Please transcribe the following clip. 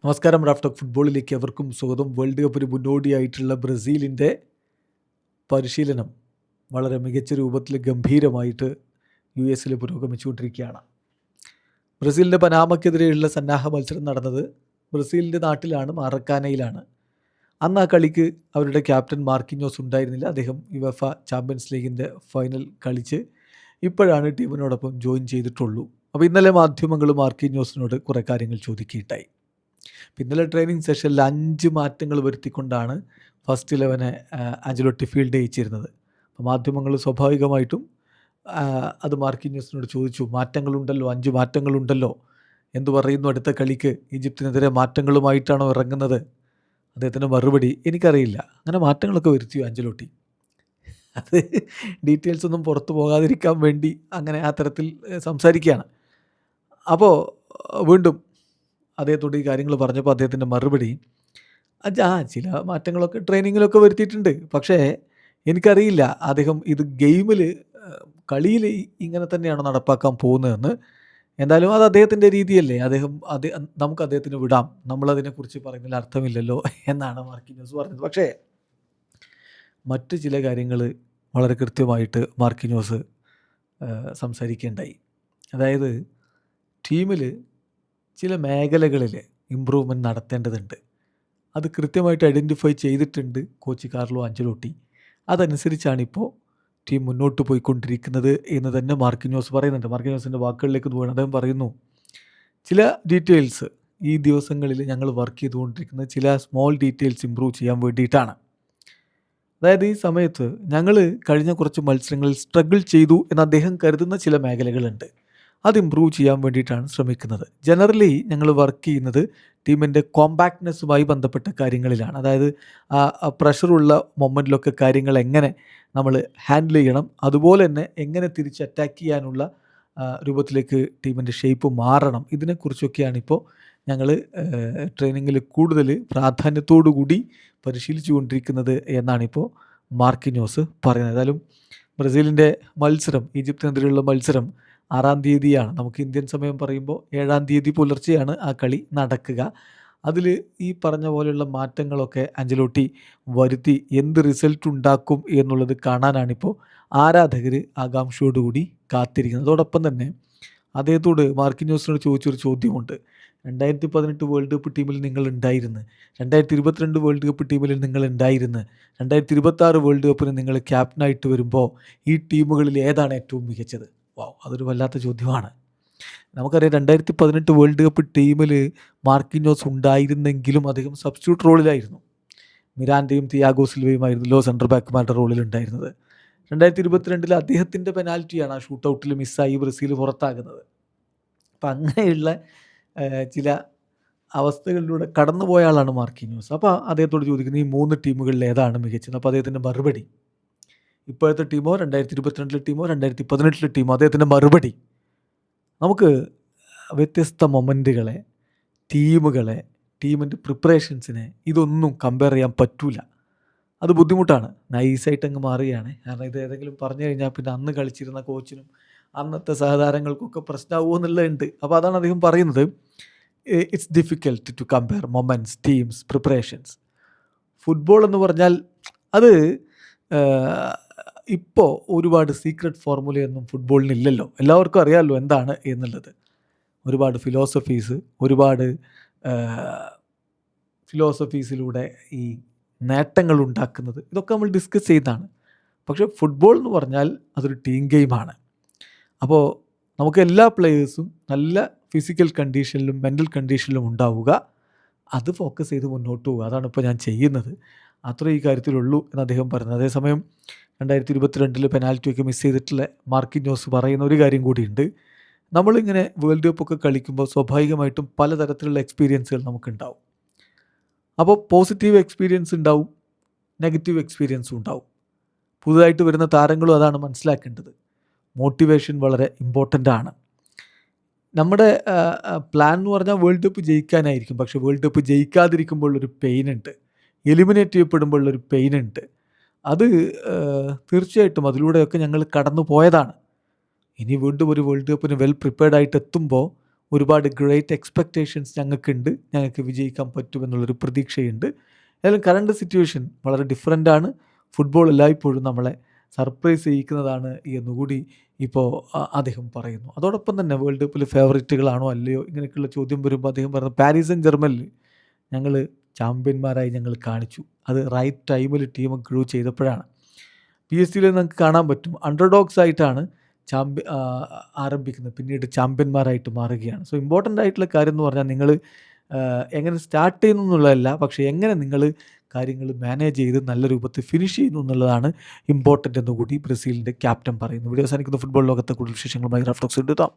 നമസ്കാരം. Raf talk ഫുട്ബോളിലേക്ക് അവർക്കും സ്വാഗതം. വേൾഡ് കപ്പിന് മുന്നോടിയായിട്ടുള്ള ബ്രസീലിൻ്റെ പരിശീലനം വളരെ മികച്ച രൂപത്തിൽ ഗംഭീരമായിട്ട് US പുരോഗമിച്ചുകൊണ്ടിരിക്കുകയാണ്. ബ്രസീലിൻ്റെ പനാമയ്ക്കെതിരെയുള്ള സന്നാഹ മത്സരം നടന്നത് ബ്രസീലിൻ്റെ നാട്ടിലാണ്, മാറക്കാനയിലാണ്. അന്ന് ആ കളിക്ക് അവരുടെ ക്യാപ്റ്റൻ മാർക്കിഞ്ഞോസ് ഉണ്ടായിരുന്നില്ല. അദ്ദേഹം യുവേഫ ചാമ്പ്യൻസ് ലീഗിൻ്റെ ഫൈനൽ കളിച്ച് ഇപ്പോഴാണ് ടീമിനോടൊപ്പം ജോയിൻ ചെയ്തിട്ടുള്ളൂ. അപ്പോൾ ഇന്നലെ മാധ്യമങ്ങൾ മാർക്കിഞ്ഞോസിനോട് കുറേ കാര്യങ്ങൾ ചോദിക്കുകയുണ്ടായി. ഇന്നലെ ട്രെയിനിങ് സെഷനിൽ 5 മാറ്റങ്ങൾ വരുത്തിക്കൊണ്ടാണ് ഫസ്റ്റ് 11 ആഞ്ചലോട്ടി ഫീൽഡ് ചെയ്യിച്ചിരുന്നത്. അപ്പോൾ മാധ്യമങ്ങൾ സ്വാഭാവികമായിട്ടും അത് മാർക്കിഞ്ഞോസിനോട് ചോദിച്ചു, മാറ്റങ്ങളുണ്ടല്ലോ, 5 മാറ്റങ്ങളുണ്ടല്ലോ, എന്തു പറയുന്നു അടുത്ത കളിക്ക് ഈജിപ്തിനെതിരെ മാറ്റങ്ങളുമായിട്ടാണോ ഇറങ്ങുന്നത്? അദ്ദേഹത്തിൻ്റെ മറുപടി, എനിക്കറിയില്ല, അങ്ങനെ മാറ്റങ്ങളൊക്കെ വരുത്തിയോ ആഞ്ചലോട്ടി? അത് ഡീറ്റെയിൽസ് ഒന്നും പുറത്തു പോകാതിരിക്കാൻ വേണ്ടി അങ്ങനെ ആ തരത്തിൽ സംസാരിക്കുകയാണ്. അപ്പോൾ വീണ്ടും അദ്ദേഹത്തോട് ഈ കാര്യങ്ങൾ പറഞ്ഞപ്പോൾ അദ്ദേഹത്തിൻ്റെ മറുപടി, ചില മാറ്റങ്ങളൊക്കെ ട്രെയിനിങ്ങിലൊക്കെ വരുത്തിയിട്ടുണ്ട്, പക്ഷേ എനിക്കറിയില്ല അദ്ദേഹം ഇത് ഗെയിമിൽ കളിയിൽ ഇങ്ങനെ തന്നെയാണ് നടപ്പാക്കാൻ പോകുന്നതെന്ന്. എന്തായാലും അത് അദ്ദേഹത്തിൻ്റെ രീതിയല്ലേ, നമുക്ക് അദ്ദേഹത്തിന് വിടാം, നമ്മളതിനെക്കുറിച്ച് പറയുന്നതിൽ അർത്ഥമില്ലല്ലോ എന്നാണ് മാർക്കിഞ്ഞോസ് പറഞ്ഞത്. പക്ഷേ മറ്റ് ചില കാര്യങ്ങൾ വളരെ കൃത്യമായിട്ട് മാർക്കിഞ്ഞോസ് സംസാരിക്കുകയുണ്ടായി. അതായത് ടീമിൽ ചില മേഖലകളിൽ ഇമ്പ്രൂവ്മെൻറ്റ് നടത്തേണ്ടതുണ്ട്. അത് കൃത്യമായിട്ട് ഐഡൻറ്റിഫൈ ചെയ്തിട്ടുണ്ട് കോച്ച് കാർലോ ആഞ്ചലോട്ടി. അതനുസരിച്ചാണിപ്പോൾ ടീം മുന്നോട്ട് പോയിക്കൊണ്ടിരിക്കുന്നത് എന്ന് തന്നെ മാർക്കിഞ്ഞോസ് പറയുന്നുണ്ട്. മാർക്കിഞ്ഞോസിൻ്റെ വാക്കുകളിലേക്ക് പോകണം. അദ്ദേഹം പറയുന്നു, ചില ഡീറ്റെയിൽസ് ഈ ദിവസങ്ങളിൽ ഞങ്ങൾ വർക്ക് ചെയ്തുകൊണ്ടിരിക്കുന്നത് ചില സ്മോൾ ഡീറ്റെയിൽസ് ഇമ്പ്രൂവ് ചെയ്യാൻ വേണ്ടിയിട്ടാണ്. അതായത് ഈ സമയത്ത് ഞങ്ങൾ കഴിഞ്ഞ കുറച്ച് മത്സരങ്ങളിൽ സ്ട്രഗിൾ ചെയ്തു എന്ന് അദ്ദേഹം കരുതുന്ന ചില മേഖലകളുണ്ട്. അത് ഇമ്പ്രൂവ് ചെയ്യാൻ വേണ്ടിയിട്ടാണ് ശ്രമിക്കുന്നത്. ജനറലി ഞങ്ങൾ വർക്ക് ചെയ്യുന്നത് ടീമിൻ്റെ കോമ്പാക്ട്നെസ്സുമായി ബന്ധപ്പെട്ട കാര്യങ്ങളിലാണ്. അതായത് പ്രഷറുള്ള മൊമെൻറ്റിലൊക്കെ കാര്യങ്ങൾ എങ്ങനെ നമ്മൾ ഹാൻഡിൽ ചെയ്യണം, അതുപോലെ തന്നെ എങ്ങനെ തിരിച്ച് അറ്റാക്ക് ചെയ്യാനുള്ള രൂപത്തിലേക്ക് ടീമിൻ്റെ ഷേപ്പ് മാറണം, ഇതിനെക്കുറിച്ചൊക്കെയാണ് ഇപ്പോൾ ഞങ്ങൾ ട്രെയിനിങ്ങിൽ കൂടുതൽ പ്രാധാന്യത്തോടു കൂടി പരിശീലിച്ചു കൊണ്ടിരിക്കുന്നത് എന്നാണിപ്പോൾ മാർക്കിഞ്ഞോസ് പറയുന്നത്. ഏതായാലും ബ്രസീലിൻ്റെ മത്സരം, ഈജിപ്തിനെതിരെയുള്ള മത്സരം 6-ാം തീയതിയാണ്. നമുക്ക് ഇന്ത്യൻ സമയം പറയുമ്പോൾ 7-ാം തീയതി പുലർച്ചെയാണ് ആ കളി നടക്കുക. അതിൽ ഈ പറഞ്ഞ പോലെയുള്ള മാറ്റങ്ങളൊക്കെ ആഞ്ചലോട്ടി വരുത്തി എന്ത് റിസൾട്ട് ഉണ്ടാക്കും എന്നുള്ളത് കാണാനാണിപ്പോൾ ആരാധകർ ആകാംക്ഷയോടുകൂടി കാത്തിരിക്കുന്നത്. അതോടൊപ്പം തന്നെ അദ്ദേഹത്തോട് മാർക്കിഞ്ഞോസിനോട് ചോദിച്ചൊരു ചോദ്യമുണ്ട്. 2018 വേൾഡ് കപ്പ് ടീമിൽ നിങ്ങൾ ഉണ്ടായിരുന്നു, 2022 വേൾഡ് കപ്പ് ടീമിൽ നിങ്ങൾ ഉണ്ടായിരുന്നു, 2026 വേൾഡ് കപ്പിന് നിങ്ങൾ ക്യാപ്റ്റനായിട്ട് വരുമ്പോൾ ഈ ടീമുകളിൽ ഏതാണ് ഏറ്റവും മികച്ചത്? അതൊരു വല്ലാത്ത ചോദ്യമാണ്. നമുക്കറിയാം 2018 വേൾഡ് കപ്പ് ടീമിൽ മാർക്കിഞ്ഞോസ് ഉണ്ടായിരുന്നെങ്കിലും അദ്ദേഹം സബ്സ്റ്റിറ്റ്യൂട്ട് റോളിലായിരുന്നു. മിരാൻഡയും തിയാഗോ സിൽവയുമായിരുന്നല്ലോ സെൻട്രൽ ബാക്ക്മാരുടെ റോളിലുണ്ടായിരുന്നത്. 2022 അദ്ദേഹത്തിൻ്റെ പെനാൽറ്റിയാണ് ആ ഷൂട്ടൗട്ടിൽ മിസ്സായി ബ്രസീൽ പുറത്താകുന്നത്. അപ്പം അങ്ങനെയുള്ള ചില അവസ്ഥകളിലൂടെ കടന്നുപോയ ആളാണ് മാർക്കിഞ്ഞോസ്. അപ്പോൾ അദ്ദേഹത്തോട് ചോദിക്കുന്നത് ഈ 3 ടീമുകളിൽ ഏതാണ് മികച്ചത്? അപ്പോൾ അദ്ദേഹത്തിൻ്റെ മറുപടി, ഇപ്പോഴത്തെ ടീമോ 2022 ടീമോ 2018 ടീമോ? അദ്ദേഹത്തിൻ്റെ മറുപടി, നമുക്ക് വ്യത്യസ്ത മൊമെൻറ്റുകളെ, ടീമുകളെ, ടീമിൻ്റെ പ്രിപ്പറേഷൻസിനെ ഇതൊന്നും കമ്പയർ ചെയ്യാൻ പറ്റൂല. അത് ബുദ്ധിമുട്ടാണ്. നൈസായിട്ട് അങ്ങ് മാറുകയാണ്. കാരണം ഇത് ഏതെങ്കിലും പറഞ്ഞു കഴിഞ്ഞാൽ പിന്നെ അന്ന് കളിച്ചിരുന്ന കോച്ചിനും അന്നത്തെ സഹതാരങ്ങൾക്കൊക്കെ പ്രശ്നമാകുമോ എന്നുള്ളതുണ്ട്. അപ്പോൾ അതാണ് അദ്ദേഹം പറയുന്നത്, it's difficult to compare moments, teams, preparations. Football എന്ന് പറഞ്ഞാൽ അത് ഇപ്പോൾ ഒരുപാട് സീക്രട്ട് ഫോർമുലയൊന്നും ഫുട്ബോളിനില്ലല്ലോ. എല്ലാവർക്കും അറിയാമല്ലോ എന്താണ് എന്നുള്ളത്. ഒരുപാട് ഫിലോസഫീസിലൂടെ ഈ നേട്ടങ്ങൾ ഉണ്ടാക്കുന്നത്, ഇതൊക്കെ നമ്മൾ ഡിസ്കസ് ചെയ്താണ്. പക്ഷേ ഫുട്ബോൾ എന്ന് പറഞ്ഞാൽ അതൊരു ടീം ഗെയിമാണ്. അപ്പോൾ നമുക്ക് എല്ലാ പ്ലെയേഴ്സും നല്ല ഫിസിക്കൽ കണ്ടീഷനിലും മെൻ്റൽ കണ്ടീഷനിലും ഉണ്ടാവുക, അത് ഫോക്കസ് ചെയ്ത് മുന്നോട്ട് പോവുക. അതാണ് ഇപ്പോൾ ഞാൻ ചെയ്യുന്നത്. അത്ര ഈ കാര്യത്തിലുള്ളൂ എന്ന് അദ്ദേഹം പറയുന്നത്. അതേസമയം 2022 പെനാൽറ്റിയൊക്കെ മിസ് ചെയ്തിട്ടുള്ള മാർക്കിഞ്ഞോസ് പറയുന്ന ഒരു കാര്യം കൂടിയുണ്ട്. നമ്മളിങ്ങനെ വേൾഡ് കപ്പൊക്കെ കളിക്കുമ്പോൾ സ്വാഭാവികമായിട്ടും പലതരത്തിലുള്ള എക്സ്പീരിയൻസുകൾ നമുക്കുണ്ടാവും. അപ്പോൾ പോസിറ്റീവ് എക്സ്പീരിയൻസ് ഉണ്ടാവും, നെഗറ്റീവ് എക്സ്പീരിയൻസും ഉണ്ടാവും. പുതുതായിട്ട് വരുന്ന താരങ്ങളും അതാണ് മനസ്സിലാക്കേണ്ടത്. മോട്ടിവേഷൻ വളരെ ഇമ്പോർട്ടൻ്റ് ആണ്. നമ്മുടെ പ്ലാൻ എന്ന് പറഞ്ഞാൽ വേൾഡ് കപ്പ് ജയിക്കാനായിരിക്കും. പക്ഷേ വേൾഡ് കപ്പ് ജയിക്കാതിരിക്കുമ്പോഴൊരു പെയിനുണ്ട്, എലിമിനേറ്റ് ചെയ്യപ്പെടുമ്പോഴൊരു പെയിനുണ്ട്. അത് തീർച്ചയായിട്ടും അതിലൂടെയൊക്കെ ഞങ്ങൾ കടന്നു പോയതാണ്. ഇനി വീണ്ടും ഒരു വേൾഡ് കപ്പിന് വെൽ പ്രിപ്പയർഡ് ആയിട്ട് എത്തുമ്പോൾ ഒരുപാട് ഗ്രേറ്റ് എക്സ്പെക്റ്റേഷൻസ് ഞങ്ങൾക്കുണ്ട്. ഞങ്ങൾക്ക് വിജയിക്കാൻ പറ്റുമെന്നുള്ളൊരു പ്രതീക്ഷയുണ്ട്. ഏതായാലും കറണ്ട് സിറ്റുവേഷൻ വളരെ ഡിഫറൻ്റാണ്. ഫുട്ബോൾ എല്ലായ്പ്പോഴും നമ്മളെ സർപ്രൈസ് ചെയ്യിക്കുന്നതാണ് എന്നുകൂടി ഇപ്പോൾ അദ്ദേഹം പറയുന്നു. അതോടൊപ്പം തന്നെ വേൾഡ് കപ്പിൽ ഫേവറേറ്റുകളാണോ അല്ലയോ ഇങ്ങനെയൊക്കെയുള്ള ചോദ്യം വരുമ്പോൾ അദ്ദേഹം പറഞ്ഞു, പാരീസ് സെൻ ജെർമനിൽ ഞങ്ങൾ ചാമ്പ്യന്മാരായി ഞങ്ങൾ കാണിച്ചു. അത് റൈറ്റ് ടൈമിൽ ടീം ഗ്രൂ ചെയ്തപ്പോഴാണ്. PSG നമുക്ക് കാണാൻ പറ്റും, അണ്ടർഡോഗ്സ് ആയിട്ടാണ് ആരംഭിക്കുന്നത്, പിന്നീട് ചാമ്പ്യന്മാരായിട്ട് മാറുകയാണ്. സോ ഇമ്പോർട്ടൻ്റ് ആയിട്ടുള്ള കാര്യം എന്ന് പറഞ്ഞാൽ നിങ്ങൾ എങ്ങനെ സ്റ്റാർട്ട് ചെയ്യുന്നു എന്നുള്ളതല്ല, പക്ഷേ എങ്ങനെ നിങ്ങൾ കാര്യങ്ങൾ മാനേജ് ചെയ്ത് നല്ല രൂപത്തിൽ ഫിനിഷ് ചെയ്യുന്നു എന്നുള്ളതാണ് ഇമ്പോർട്ടൻ്റ് എന്നുകൂടി ബ്രസീലിൻ്റെ ക്യാപ്റ്റൻ പറയുന്നു. വീഡിയോ അവസാനിക്കുന്ന ഫുട്ബോൾ ലോകത്തെ കൂടുതൽ വിശേഷങ്ങളുമായി റഫ്ലക്സ് എടുത്താം.